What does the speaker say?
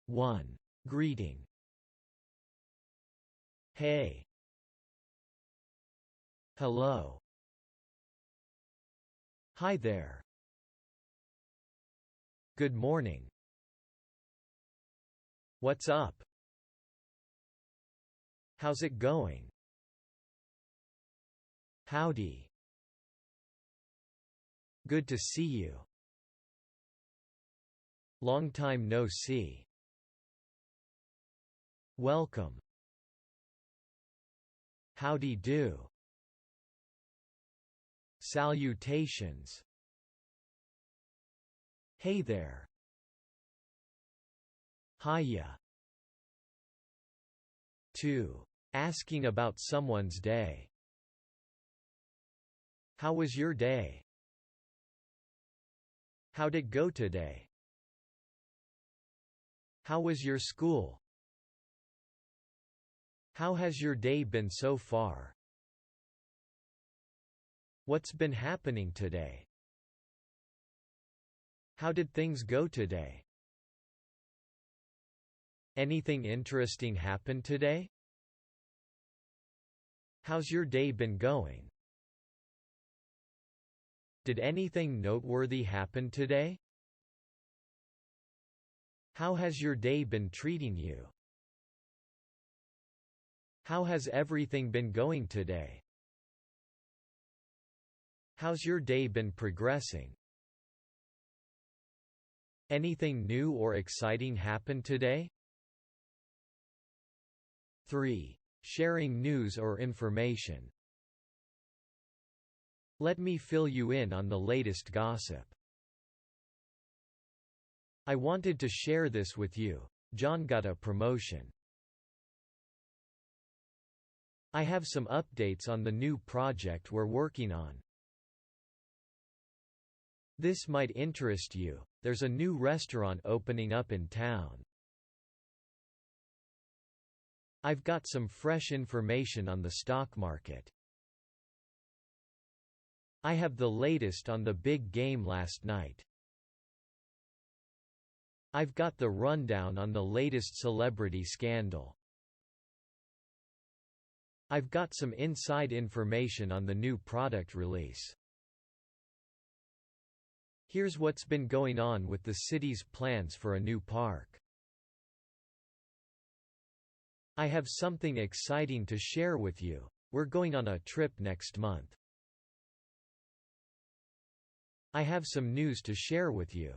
1. Greeting. Hey. Hello. Hi there. Good morning. What's up? How's it going? Howdy. Good to see you. Long time no see. Welcome. Howdy do. Salutations. Hey there. Hiya. 2. Asking about someone's day. How was your day? How'd it go today? How was your school? How has your day been so far? What's been happening today? How did things go today? Anything interesting happen today? How's your day been going? Did anything noteworthy happen today? How has your day been treating you? How has everything been going today? How's your day been progressing? Anything new or exciting happened today? 3. Sharing news or information. Let me fill you in on the latest gossip. I wanted to share this with you. John got a promotion. I have some updates on the new project we're working on. This might interest you. There's a new restaurant opening up in town. I've got some fresh information on the stock market. I have the latest on the big game last night. I've got the rundown on the latest celebrity scandal. I've got some inside information on the new product release. Here's what's been going on with the city's plans for a new park. I have something exciting to share with you. We're going on a trip next month. I have some news to share with you.